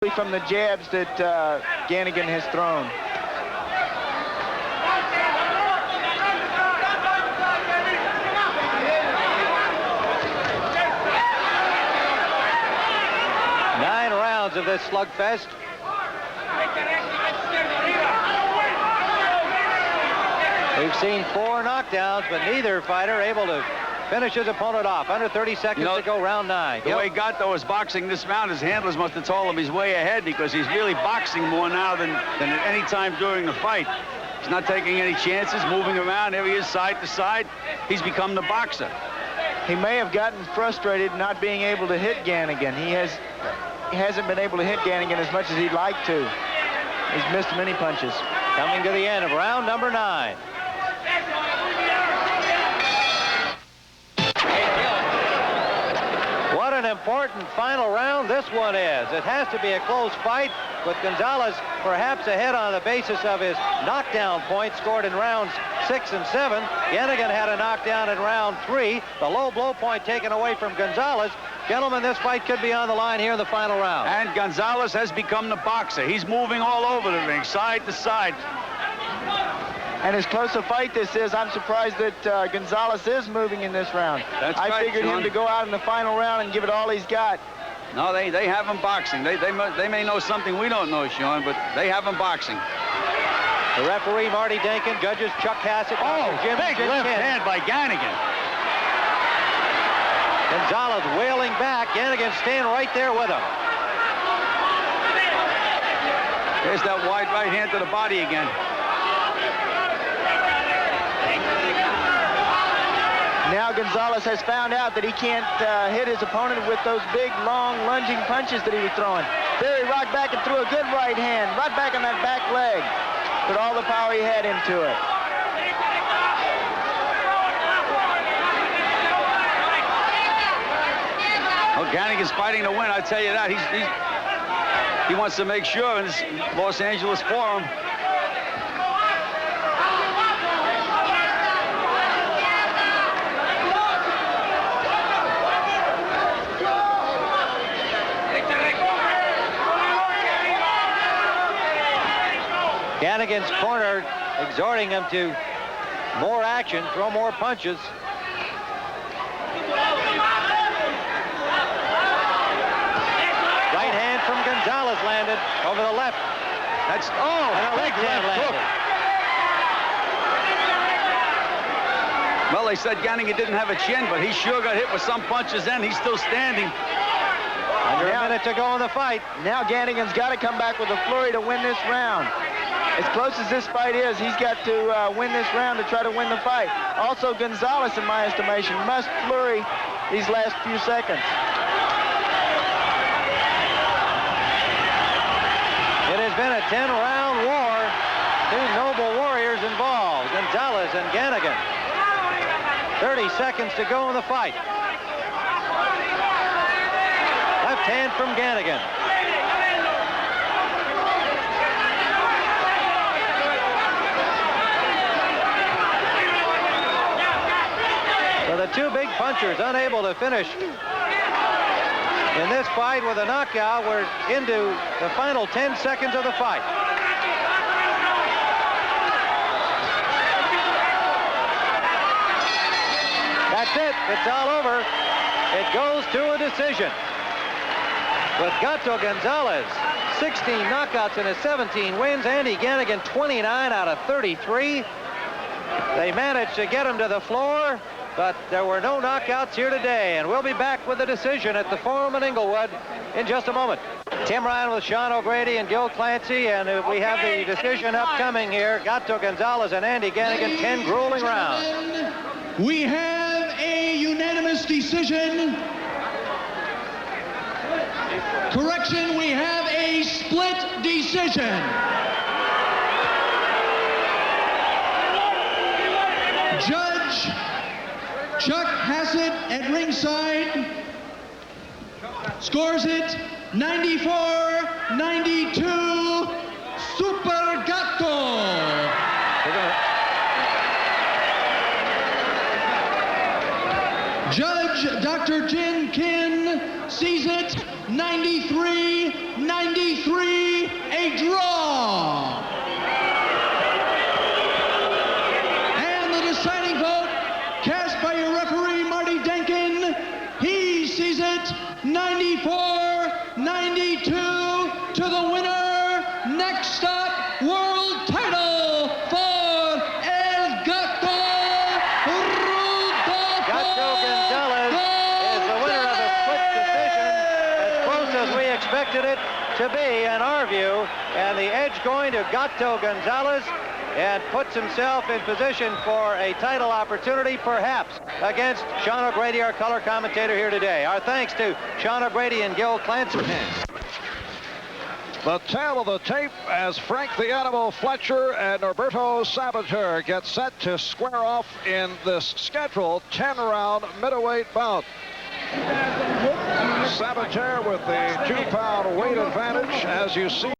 from the jabs that Ganigan has thrown. Nine rounds of this slugfest. We've seen 4 knockdowns, but neither fighter able to finish his opponent off. Under 30 seconds to go, round 9. The way Gatto is boxing this round, his handlers must have told him he's way ahead because he's really boxing more now than at any time during the fight. He's not taking any chances, moving around. There he is, side to side. He's become the boxer. He may have gotten frustrated not being able to hit Ganigan. He hasn't been able to hit Ganigan as much as he'd like to. He's missed many punches. Coming to the end of round number 9. What an important final round this one is. It has to be a close fight, with Gonzalez perhaps ahead on the basis of his knockdown points scored in rounds 6 and 7. Ganigan had a knockdown in round 3. The low blow point taken away from Gonzalez. Gentlemen, this fight could be on the line here in the final round. And Gonzalez has become the boxer. He's moving all over the ring, side to side. And as close a fight this is, I'm surprised that Gonzalez is moving in this round. I figured him to go out in the final round and give it all he's got. No, they have him boxing. They may know something we don't know, Sean, but they have him boxing. The referee, Marty Denkin, judges Chuck Hassett. Big left hand by Ganigan. Gonzalez wailing back. Ganigan staying right there with him. There's that wide right hand to the body again. Now Gonzalez has found out that he can't hit his opponent with those big, long, lunging punches that he was throwing. There he rocked back and threw a good right hand, right back on that back leg. Put all the power he had into it. Oh, Ganigan's fighting to win, I tell you that. He wants to make sure in this Los Angeles Forum. Ganigan's corner exhorting him to more action, throw more punches. Right hand from Gonzalez landed over the left. And a right hand landed. Well, they said Ganigan didn't have a chin, but he sure got hit with some punches then. He's still standing. Under a minute to go in the fight. Now Ganigan's got to come back with a flurry to win this round. As close as this fight is, he's got to win this round to try to win the fight. Also, Gonzalez, in my estimation, must flurry these last few seconds. It has been a 10-round war. 2 noble warriors involved, Gonzalez and Ganigan. 30 seconds to go in the fight. Left hand from Ganigan. So the 2 big punchers unable to finish in this fight with a knockout. We're into the final 10 seconds of the fight. That's it. It's all over. It goes to a decision. With Gato Gonzalez, 16 knockouts and his 17 wins. Andy Ganigan, 29 out of 33. They managed to get him to the floor, but there were no knockouts here today. And we'll be back with the decision at the Forum in Inglewood in just a moment. Tim Ryan with Sean O'Grady and Gil Clancy, and we have the decision upcoming here. Gato Gonzalez and Andy Ganigan, 10 grueling rounds. We have a unanimous decision. Correction, we have a split decision. Judge Chuck Hassett at ringside scores it 94-92, Super Gato. Judge Dr. Jin Kin sees it 93-93. to the winner. Next up, world title for El Gato Rudolfo Gato Gonzalez is the winner of a split decision, as close as we expected it to be in our view. And the edge going to Gato Gonzalez, and puts himself in position for a title opportunity, perhaps, against Sean O'Grady, our color commentator here today. Our thanks to Sean O'Grady and Gil Clancy. The tail of the tape as Frank the Animal Fletcher and Norberto Sabater get set to square off in this scheduled 10-round middleweight bout. Sabater with the 2-pound weight advantage, as you see.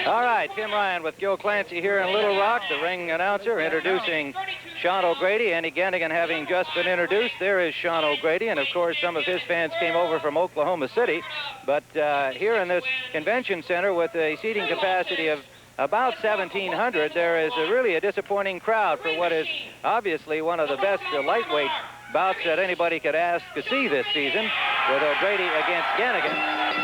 All right, Tim Ryan with Gil Clancy here in Little Rock, the ring announcer introducing Sean O'Grady. Andy Ganigan having just been introduced. There is Sean O'Grady, and of course some of his fans came over from Oklahoma City. But here in this convention center with a seating capacity of about 1,700, there is really a disappointing crowd for what is obviously one of the best lightweight bouts that anybody could ask to see this season, with O'Grady against Ganigan.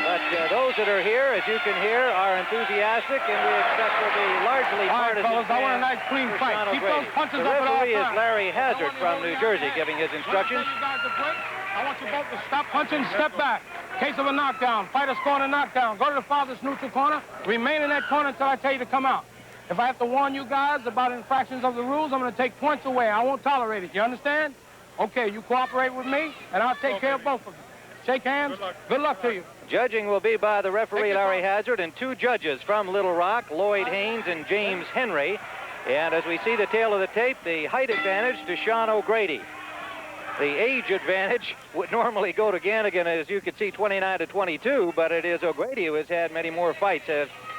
But those that are here, as you can hear, are enthusiastic, and we expect will be largely partisan. All right, fellas, I want a nice clean fight. Keep those punches the up at all referee is times. Larry Hazard from New Jersey giving his instructions. I want you both to stop punching, step back. Case of a knockdown, fighter scoring a knockdown. Go to the farthest neutral corner, remain in that corner until I tell you to come out. If I have to warn you guys about infractions of the rules, I'm going to take points away. I won't tolerate it. You understand? Okay, you cooperate with me, and I'll take care of both of you. Shake hands. Good luck to you. Judging will be by the referee Larry Hazard and two judges from Little Rock, Lloyd Haynes and James Henry. And as we see the tail of the tape, the height advantage to Sean O'Grady. The age advantage would normally go to Ganigan, as you can see, 29 to 22, but it is O'Grady who has had many more fights,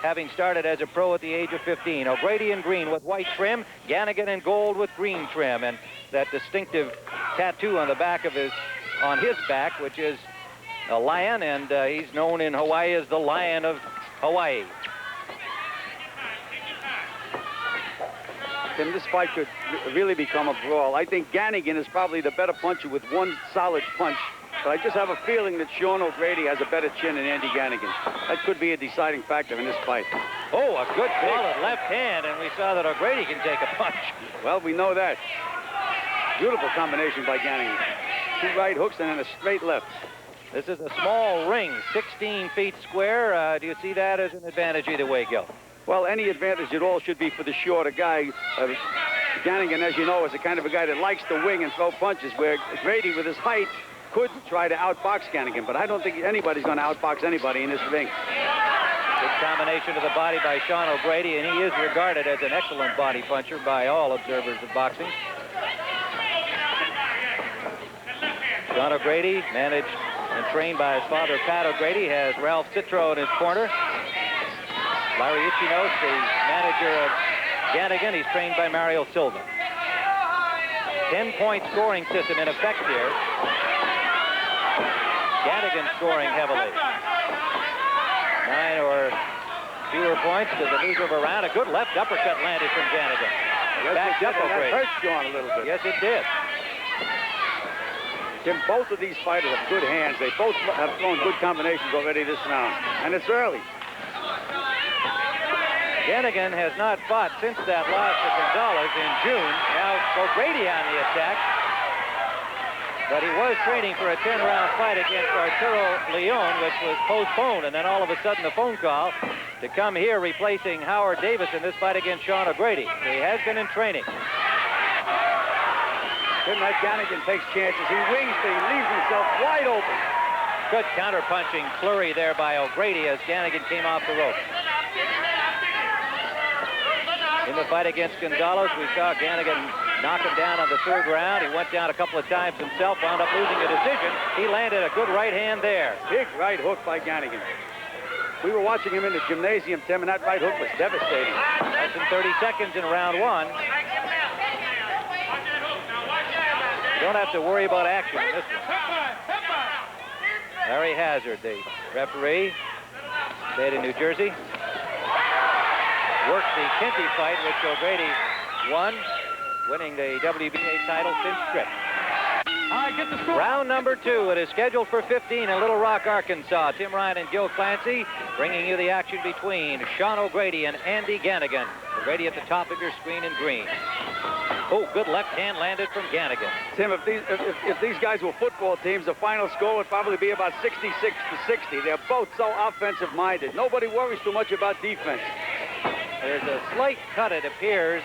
having started as a pro at the age of 15. O'Grady in green with white trim, Ganigan in gold with green trim, and that distinctive tattoo on the back of his back, which is a lion, and he's known in Hawaii as the Lion of Hawaii. Tim, this fight could really become a brawl. I think Ganigan is probably the better puncher with one solid punch, but I just have a feeling that Sean O'Grady has a better chin than Andy Ganigan. That could be a deciding factor in this fight. Oh, a good solid left hand, and we saw that O'Grady can take a punch. Well, we know that. Beautiful combination by Ganigan. Two right hooks and then a straight left. This is a small ring, 16 feet square. Do you see that as an advantage either way, Gil? Well, any advantage at all should be for the shorter guy. Ganigan, as you know, is the kind of a guy that likes to wing and throw punches, where Grady, with his height, could try to outbox Ganigan, but I don't think anybody's going to outbox anybody in this ring. Good combination of the body by Sean O'Grady, and he is regarded as an excellent body puncher by all observers of boxing. Sean O'Grady, managed and trained by his father, Pat O'Grady, has Ralph Citro in his corner. Larry Ichinos, the manager of Ganigan, he's trained by Mario Silva. 10-point scoring system in effect here. Ganigan scoring heavily. 9 or fewer points to the loser of a round. A good left uppercut landed from Ganigan. Backed up O'Grady. That hurt Sean a little bit. Yes, it did. Tim, both of these fighters have good hands. They both have thrown good combinations already this round, and it's early. Ganigan has not fought since that loss to Gonzalez in June. Now O'Grady on the attack. But he was training for a 10-round fight against Arturo Leon, which was postponed. And then all of a sudden the phone call to come here replacing Howard Davis in this fight against Sean O'Grady. So he has been in training. Tim, that Ganigan takes chances. He wings, but he leaves himself wide open. Good counter-punching flurry there by O'Grady as Ganigan came off the rope. In the fight against Gonzalez, we saw Ganigan knock him down on the third round. He went down a couple of times himself, wound up losing a decision. He landed a good right hand there. Big right hook by Ganigan. We were watching him in the gymnasium, Tim, and that right hook was devastating. Less than 30 seconds in round one. You don't have to worry about action in this one. Larry Hazard, the referee, stayed in New Jersey. Worked the Kinty fight, which O'Grady won, winning the WBA title since Tripp. right, get the score. Round number 2. It is scheduled for 15 in Little Rock, Arkansas. Tim Ryan and Gil Clancy bringing you the action between Sean O'Grady and Andy Ganigan. O'Grady at the top of your screen in green. Oh, good left hand landed from Ganigan. Tim, if these guys were football teams, the final score would probably be about 66-60. They're both so offensive-minded. Nobody worries too much about defense. There's a slight cut, it appears,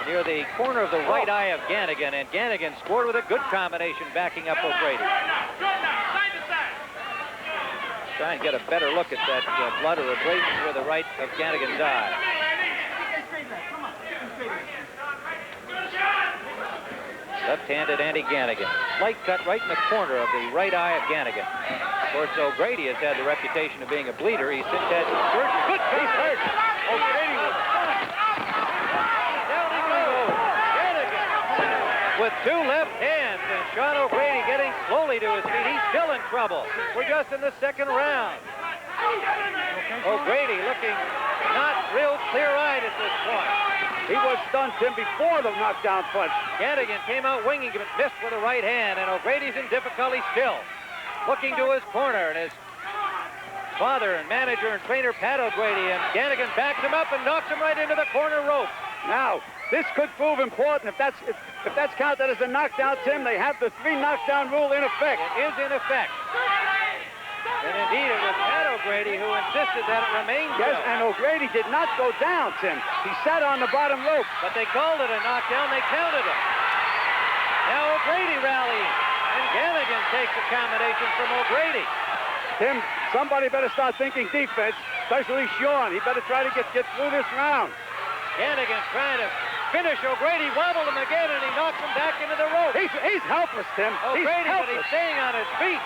near the corner of the right eye of Ganigan, and Ganigan scored with a good combination backing up O'Grady. Try and get a better look at that blood or abrasion to the right of Ganigan's eye. Left-handed Andy Ganigan. Slight cut right in the corner of the right eye of Ganigan. Of course, O'Grady has had the reputation of being a bleeder. He's since had some surgery. Good, he's hurt. O'Grady was down he goes. Ganigan with 2 left hands, and Sean O'Grady getting slowly to his feet. He's still in trouble. We're just in the 2nd round. O'Grady looking not real clear-eyed at this point. He was stunned, Tim, before the knockdown punch. Ganigan came out winging, but missed with the right hand, and O'Grady's in difficulty still. Looking to his corner, and his father and manager and trainer, Pat O'Grady, and Ganigan backs him up and knocks him right into the corner rope. Now, this could prove important. If that's counted as a knockdown, Tim, they have the 3 knockdown rule in effect. It is in effect. And indeed, it was Pat O'Grady who insisted that it remain so. Yes, and O'Grady did not go down, Tim. He sat on the bottom rope. But they called it a knockdown. They counted it. Now O'Grady rallies, and Ganigan takes a combination from O'Grady. Tim, somebody better start thinking defense, especially Sean. He better try to get through this round. Ganigan trying to finish O'Grady, wobbled him again, and he knocks him back into the rope. He's helpless, Tim. O'Grady, he's helpless. but he's staying on his feet.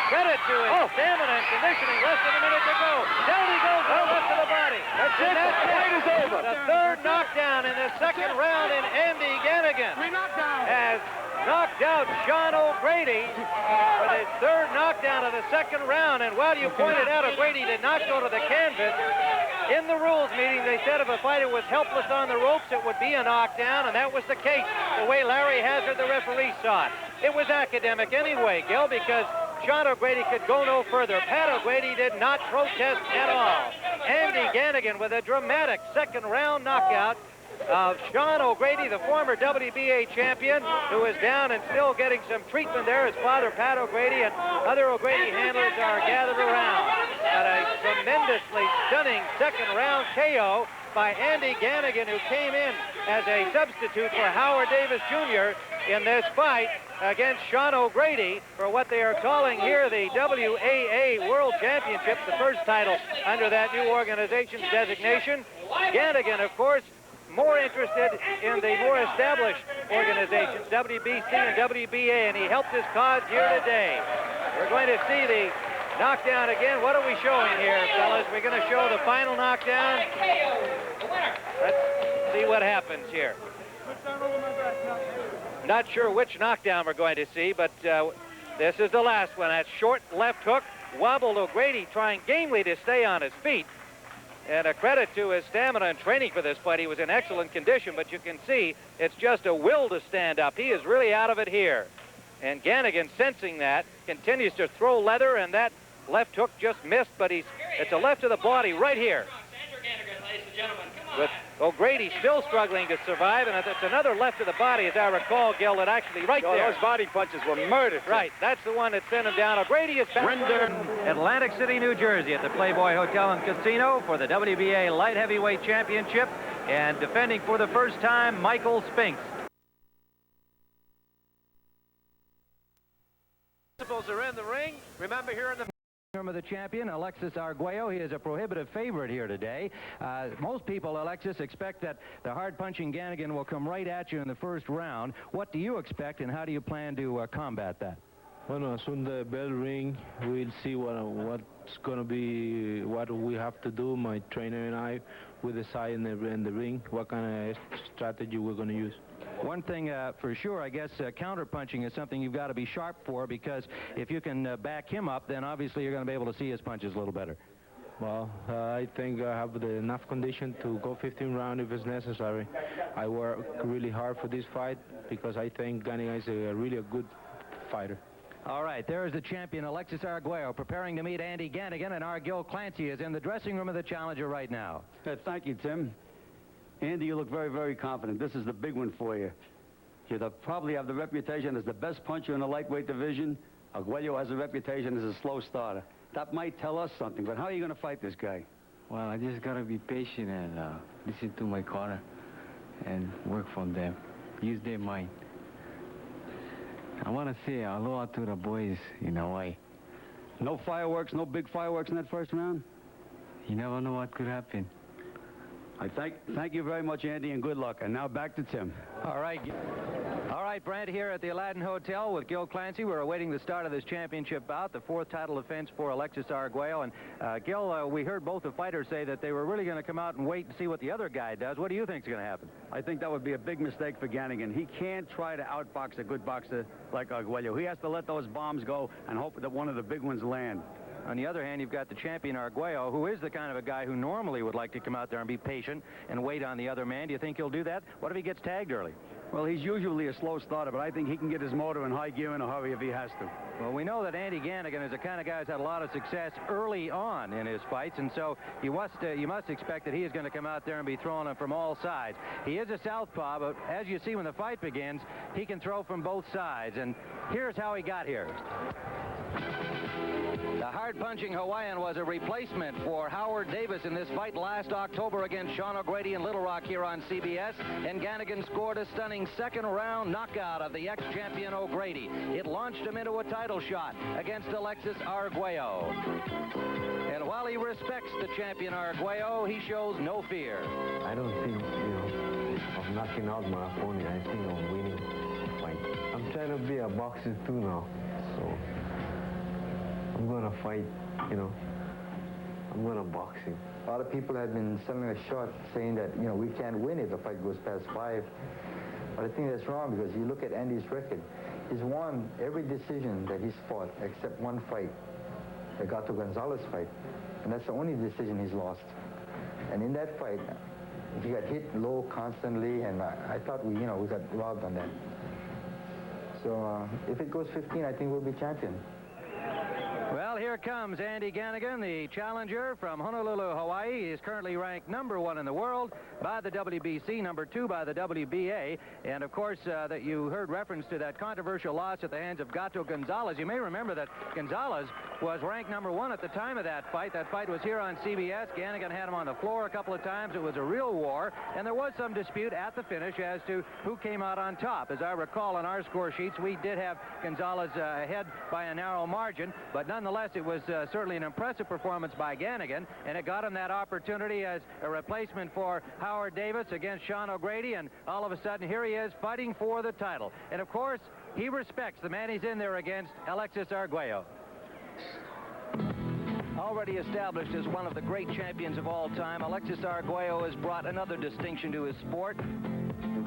Credit to his stamina and conditioning. Less than a minute to go. Down he goes to the left of the body. That's it. The fight is over. The 3rd knockdown in the 2nd round, and Andy Ganigan has knocked out Sean O'Grady for the 3rd knockdown of the 2nd round. And while you pointed out O'Grady did not go to the canvas, in the rules meeting they said if a fighter was helpless on the ropes, it would be a knockdown, and that was the case, the way Larry Hazard, the referee, saw it. It was academic anyway, Gil, because Sean O'Grady could go no further. Pat O'Grady did not protest at all. Andy Ganigan with a dramatic 2nd round knockout of Sean O'Grady, the former WBA champion, who is down and still getting some treatment there. His father, Pat O'Grady, and other O'Grady handlers are gathered around. But a tremendously stunning 2nd round KO by Andy Ganigan, who came in as a substitute for Howard Davis Jr. in this fight against Sean O'Grady for what they are calling here the WAA World Championship, the first title under that new organization's designation. Ganigan, of course, more interested in the more established organizations, WBC and WBA, and he helped his cause here today. We're going to see the knockdown again. What are we showing here, fellas? We're going to show the final knockdown. Let's see what happens here. Not sure which knockdown we're going to see, but this is the last one. That short left hook wobbled O'Grady, trying gamely to stay on his feet. And a credit to his stamina and training for this fight. He was in excellent condition, but you can see it's just a will to stand up. He is really out of it here. And Ganigan, sensing that, continues to throw leather, and that left hook just missed, but it's a left to the body right here. With O'Grady still struggling to survive, and it's another left to the body, as I recall, Gil, that actually right there. Those body punches were murdered. Right, that's the one that sent him down. O'Grady is back in Atlantic City, New Jersey, at the Playboy Hotel and Casino for the WBA Light Heavyweight Championship, and defending for the first time, Michael Spinks. Principals are in the ring. Remember, here in the of the champion, Alexis Arguello. He is a prohibitive favorite here today. Most people, Alexis, expect that the hard-punching Ganigan will come right at you in the 1st round. What do you expect, and how do you plan to combat that? Well, as soon as the bell ring, we'll see what's going to be, what we have to do. My trainer and I will decide in the ring what kind of strategy we're going to use. One thing for sure, I guess, counter-punching is something you've got to be sharp for, because if you can back him up, then obviously you're going to be able to see his punches a little better. Well, I think I have enough condition to go 15 rounds if it's necessary. I work really hard for this fight because I think Ganigan is a really good fighter. All right, there is the champion, Alexis Arguello, preparing to meet Andy Ganigan, and our Gil Clancy is in the dressing room of the challenger right now. Thank you, Tim. Andy, you look very, very confident. This is the big one for you. You probably have the reputation as the best puncher in the lightweight division. Arguello has a reputation as a slow starter. That might tell us something, but how are you going to fight this guy? Well, I just got to be patient and listen to my corner and work from them. Use their mind. I want to say aloha to the boys in Hawaii. No fireworks, no big fireworks in that first round? You never know what could happen. I thank you very much, Andy, and good luck. And now back to Tim. All right, Brent, here at the Aladdin Hotel with Gil Clancy. We're awaiting the start of this championship bout, the fourth title defense for Alexis Arguello. And, Gil, we heard both the fighters say that they were really going to come out and wait and see what the other guy does. What do you think is going to happen? I think that would be a big mistake for Ganigan. He can't try to outbox a good boxer like Arguello. He has to let those bombs go and hope that one of the big ones land. On the other hand, you've got the champion Arguello, who is the kind of a guy who normally would like to come out there and be patient and wait on the other man. Do you think he'll do that? What if he gets tagged early? Well, he's usually a slow starter, but I think he can get his motor in high gear in a hurry if he has to. Well, we know that Andy Ganigan is the kind of guy who's had a lot of success early on in his fights, and so you must expect that he is going to come out there and be throwing them from all sides. He is a southpaw, but as you see when the fight begins, he can throw from both sides, and here's how he got here. The hard-punching Hawaiian was a replacement for Howard Davis in this fight last October against Sean O'Grady in Little Rock here on CBS, and Ganigan scored a stunning second-round knockout of the ex-champion O'Grady. It launched him into a title shot against Alexis Arguello. And while he respects the champion Arguello, he shows no fear. I don't think, of knocking out my opponent. I think of winning the fight. I'm trying to be a boxer too now, so I'm going to fight, I'm going to box him. A lot of people have been selling us short, saying that, we can't win if the fight goes past 5. But I think that's wrong, because you look at Andy's record. He's won every decision that he's fought except one fight, the Gato Gonzalez fight. And that's the only decision he's lost. And in that fight, he got hit low constantly, and I thought we got robbed on that. So if it goes 15, I think we'll be champion. Well, here comes Andy Ganigan, the challenger from Honolulu, Hawaii. He is currently ranked #1 in the world by the WBC, #2 by the WBA. And, of course, that you heard reference to that controversial loss at the hands of Gato Gonzalez. You may remember that Gonzalez was ranked #1 at the time of that fight. That fight was here on CBS. Ganigan had him on the floor a couple of times. It was a real war. And there was some dispute at the finish as to who came out on top. As I recall on our score sheets, we did have Gonzalez ahead by a narrow margin. But nonetheless, it was certainly an impressive performance by Ganigan, and it got him that opportunity as a replacement for Howard Davis against Sean O'Grady, and all of a sudden, here he is fighting for the title. And, of course, he respects the man he's in there against, Alexis Arguello. Already established as one of the great champions of all time, Alexis Arguello has brought another distinction to his sport: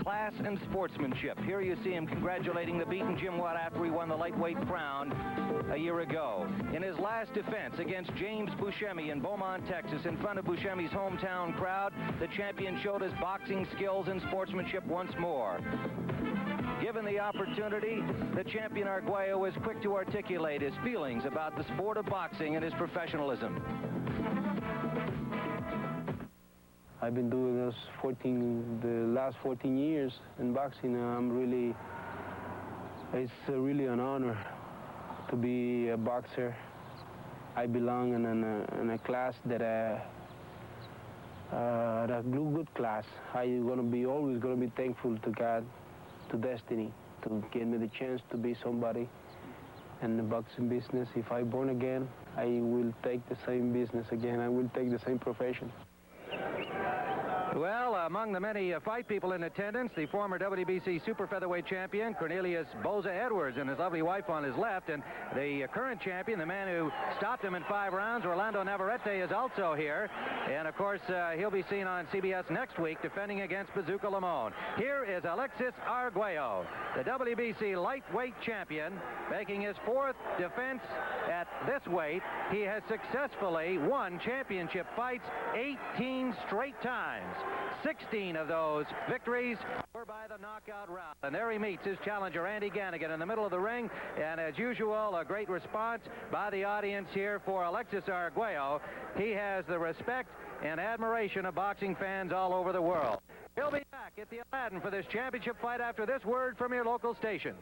class and sportsmanship. Here you see him congratulating the beaten Jim Watt after he won the lightweight crown a year ago. In his last defense against James Buscemi in Beaumont, Texas, in front of Buscemi's hometown crowd, the champion showed his boxing skills and sportsmanship once more. Given the opportunity, the champion Arguello is quick to articulate his feelings about the sport of boxing and his professionalism. I've been doing this the last 14 years in boxing. It's really an honor to be a boxer. I belong in a class that a good class. I'm always gonna be thankful to God, to destiny, to give me the chance to be somebody in the boxing business. If I'm born again, I will take the same business again. I will take the same profession. Well, among the many fight people in attendance, the former WBC super featherweight champion, Cornelius Boza Edwards, and his lovely wife on his left. And the current champion, the man who stopped him in 5 rounds, Orlando Navarrete, is also here. And, of course, he'll be seen on CBS next week defending against Bazooka Lamone. Here is Alexis Arguello, the WBC lightweight champion, making his 4th defense at this weight. He has successfully won championship fights 18 straight times. 16 of those victories were by the the knockout round. And there he meets his challenger, Andy Ganigan, in the middle of the ring. And as usual, a great response by the audience here for Alexis Arguello. He has the respect and admiration of boxing fans all over the world. He'll be back at the Aladdin for this championship fight after this word from your local station.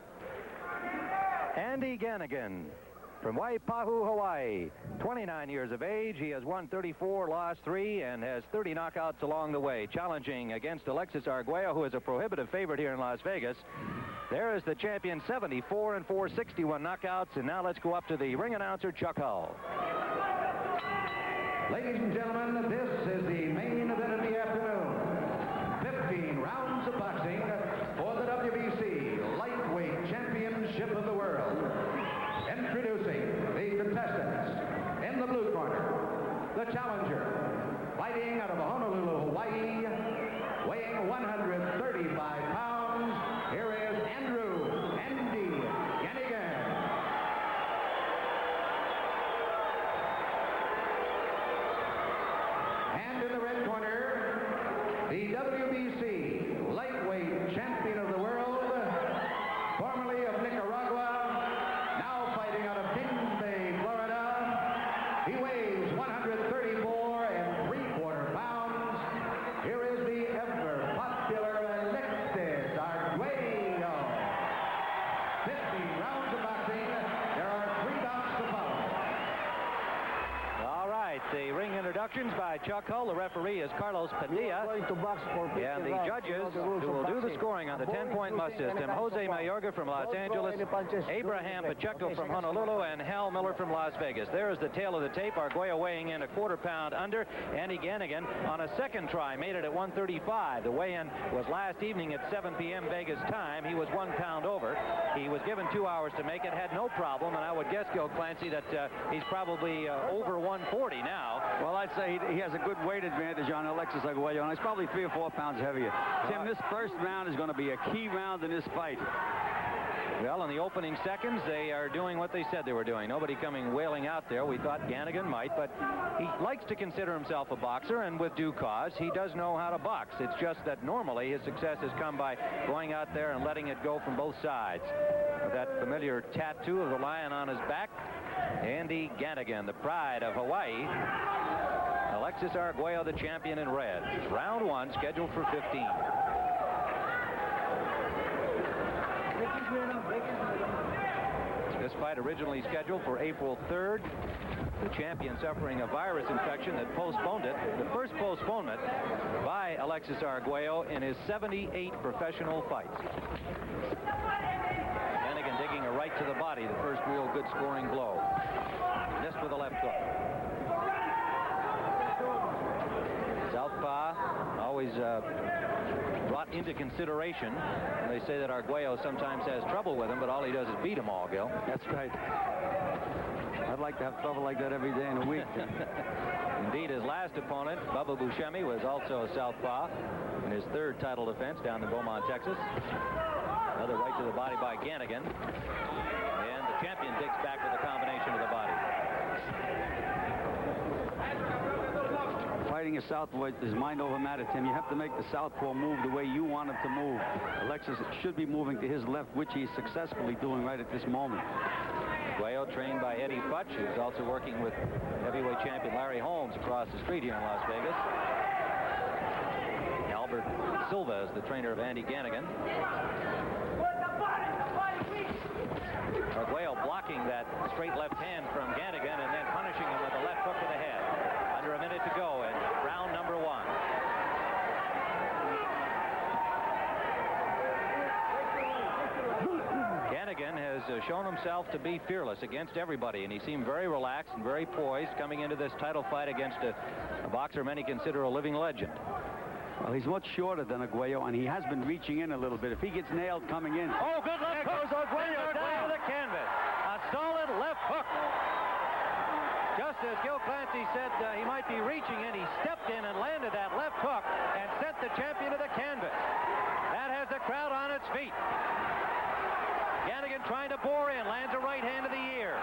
Andy Ganigan from Waipahu, Hawaii. 29 years of age. He has won 34, lost 3, and has 30 knockouts along the way. Challenging against Alexis Arguello, who is a prohibitive favorite here in Las Vegas. There is the champion, 74 and 4, 61 knockouts. And now let's go up to the ring announcer, Chuck Hull. Ladies and gentlemen, this is the main event of the afternoon. 15 rounds of boxing for the WBC Lightweight Championship of the World. Introducing the contestants. In the blue corner, the challenger, fighting out of Honolulu, Hawaii, weighing 135 pounds. Here is Andy Ganigan. And in the red corner, the WBC Lightweight Champion of the World, formerly of Nicaragua, now fighting out of Kings Bay, Florida. He weighs 134 3/4 pounds. Here is the ever popular Alexis Arguello. 15 rounds of boxing. There are 3 bouts to follow. All right, the ring introductions by Chuck Hull. The referee is Carlos Padilla. And the judges who will do the scoring on the 10-point must system, Jose Mayorga from Los Angeles, Abraham Pacheco from Honolulu, and Hal Miller from Las Vegas. There is the tail of the tape. Arguello weighing in 1/4 pound under. Andy Ganigan on a second try made it at 135. The weigh-in was last evening at 7 p.m. Vegas time. He was 1 pound over. He was given 2 hours to make it, had no problem, and I would guess, Gil Clancy, that he's probably over 140 now. Well, I'd say he has a good weight advantage on Alexis Arguello, and he's probably 3 or 4 pounds heavier. Tim, this first round is going to be a key round in this fight. Well, in the opening seconds, they are doing what they said they were doing. Nobody coming wailing out there. We thought Ganigan might, but he likes to consider himself a boxer, and with due cause, he does know how to box. It's just that normally his success has come by going out there and letting it go from both sides. With that familiar tattoo of the lion on his back, Andy Ganigan, the pride of Hawaii. Alexis Arguello, the champion in red. Round 1, scheduled for 15. This fight originally scheduled for April 3rd. The champion suffering a virus infection that postponed it. The first postponement by Alexis Arguello in his 78 professional fights. Ganigan digging a right to the body, the first real good scoring blow. Missed with a left hook. Southpaw, always brought into consideration. And they say that Arguello sometimes has trouble with him, but all he does is beat them all, Gil. That's right. I'd like to have trouble like that every day in a week. Indeed, his last opponent, Bubba Buscemi, was also a southpaw in his 3rd title defense down in Beaumont, Texas. Another right to the body by Ganigan. And the champion digs back with a combination of the body. Fighting a southpaw is mind over matter, Tim. You have to make the southpaw move the way you want him to move. Alexis should be moving to his left, which he's successfully doing right at this moment. Arguello, trained by Eddie Futch, who's also working with heavyweight champion Larry Holmes across the street here in Las Vegas. Albert Silva is the trainer of Andy Ganigan. Arguello blocking that straight left hand from Ganigan and then punishing him with a left hook to the head. Under a minute to go in round number 1. Ganigan has shown himself to be fearless against everybody, and he seemed very relaxed and very poised coming into this title fight against a boxer many consider a living legend. Well, he's much shorter than Arguello, and he has been reaching in a little bit. If he gets nailed coming in... Oh, good left hook. Arguello down to the canvas. A solid left hook. Just as Gil Clancy said he might be reaching in, he stepped in and landed that left hook and sent the champion to the canvas. That has the crowd on its feet. Ganigan trying to bore in, lands a right hand to the ear.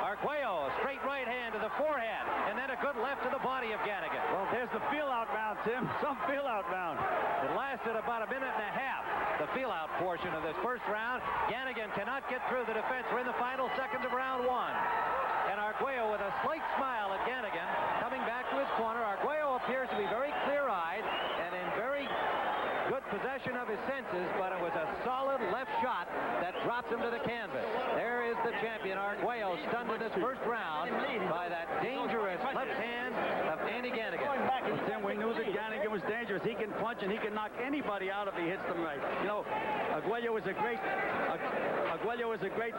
Arguello, a straight right hand to the forehead, and then a good left to the body of Ganigan. Well, there's the feel-out round, Tim. Some feel-out round. It lasted about a minute and a half, the feel-out portion of this first round. Ganigan cannot get through the defense. We're in the final seconds of round one. And Arguello with a slight smile at Ganigan coming back to his corner. Arguello appears to be very clear-eyed and in very good possession of his senses, but it was a solid left shot that drops him to the canvas. There is the champion, Arguello, stunned in this first round by that dangerous left hand of Andy Ganigan. Well, Tim, we knew that Ganigan was dangerous. He can punch and he can knock anybody out if he hits them right. You know, Arguello is a great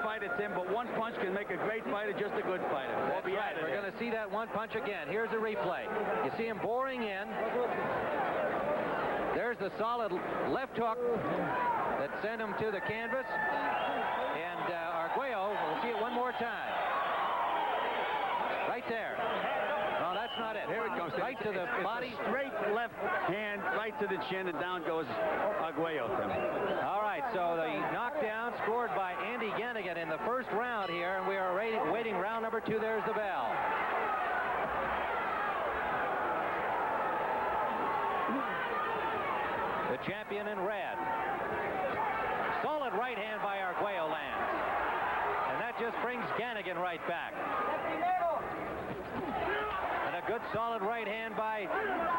fighter, Tim, but one punch can make a great fighter just a good fighter. That's right. We're going to see that one punch again. Here's a replay. You see him boring in. There's the solid left hook that sent him to the canvas. And Arguello, we'll see it one more time. Right there. No, that's not it. Here it goes. Right to the body. Straight left hand, right to the chin, and down goes Arguello. All right, so the knockdown scored by Andy Ganigan in the first round here, and we are waiting round number 2. There's the bell. The champion in red. Solid right hand by Arguello lands. And that just brings Ganigan right back. And a good solid right hand by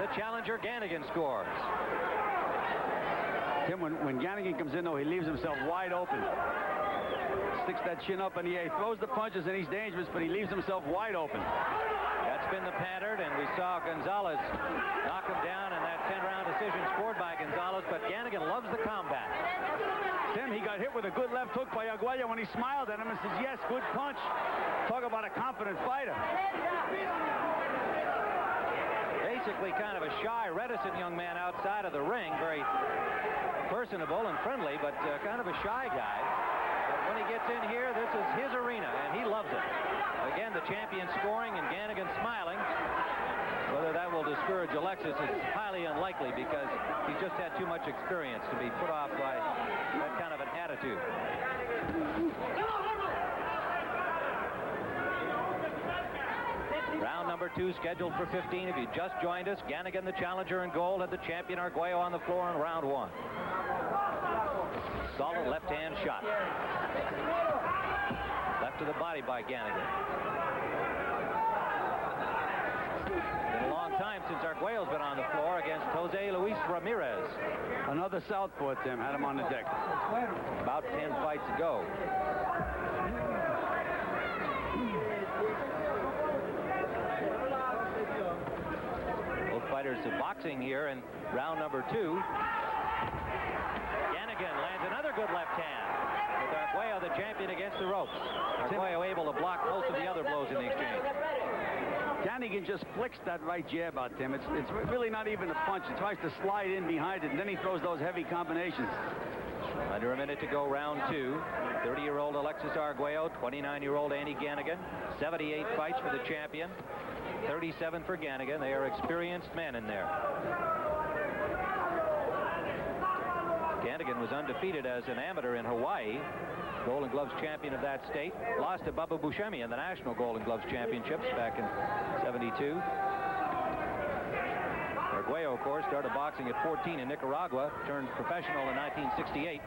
the challenger. Ganigan scores. Tim, when Ganigan comes in, though, he leaves himself wide open. Sticks that chin up in the air. Throws the punches, and he's dangerous, but he leaves himself wide open. That's been the pattern, and we saw Gonzalez knock him down in that 10-round decision scored by Gonzalez, but Ganigan loves the combat. Tim, he got hit with a good left hook by Arguello when he smiled at him and says, yes, good punch. Talk about a confident fighter. Basically kind of a shy, reticent young man outside of the ring. Very personable and friendly, but kind of a shy guy. But when he gets in here, this is his arena, and he loves it. Again, the champion scoring and Ganigan smiling. Whether that will discourage Alexis is highly unlikely because he's just had too much experience to be put off by that kind of an attitude. Round number 2 scheduled for 15. If you just joined us, Ganigan the challenger in gold and the champion Arguello on the floor in round 1. Solid left-hand shot. Left to the body by Ganigan. Been a long time since Arguello's been on the floor against Jose Luis Ramirez. Another southpaw, Tim, had him on the deck. About 10 fights ago. Both fighters are boxing here in round number 2. Ganigan lands another good left hand. With Arguello, the champion, against the ropes. Arguello able to block most of the other blows in the exchange. Ganigan just flicks that right jab out, Tim. It's really not even a punch. He tries to slide in behind it, and then he throws those heavy combinations. Under a minute to go, round 2. 30-year-old Alexis Arguello, 29-year-old Andy Ganigan. 78 fights for the champion. 37 for Ganigan. They are experienced men in there. Ganigan was undefeated as an amateur in Hawaii. Golden Gloves champion of that state. Lost to Bubba Buscemi in the National Golden Gloves Championships back in '72. Arguello, of course, started boxing at 14 in Nicaragua. Turned professional in 1968.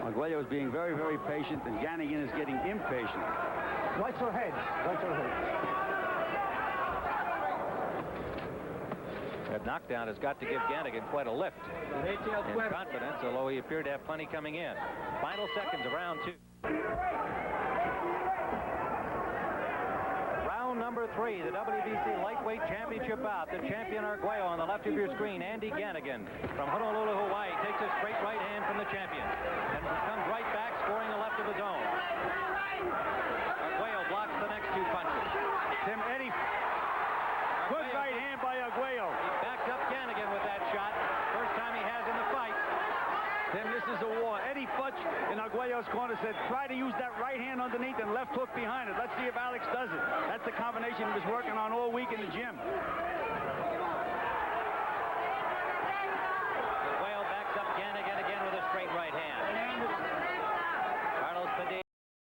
Arguello is being very, very patient, and Ganigan is getting impatient. Right to the head. Right to the head. That knockdown has got to give Ganigan quite a lift in confidence, although he appeared to have plenty coming in. Final seconds of round 2. Round number 3, the WBC Lightweight Championship bout. The champion Arguello on the left of your screen, Andy Ganigan from Honolulu, Hawaii, takes a straight right hand from the champion and comes right back, scoring the left of his own. Arguello blocks the next 2 punches. Tim, Eddie, good right hand by Arguello. He backed up Ganigan with that shot. First time he has in the fight. Tim, this is a war. Eddie Futch in Arguello's corner said, try to use that right hand underneath and left hook behind it. Let's see if Alex does it. That's the combination he was working on all week in the gym.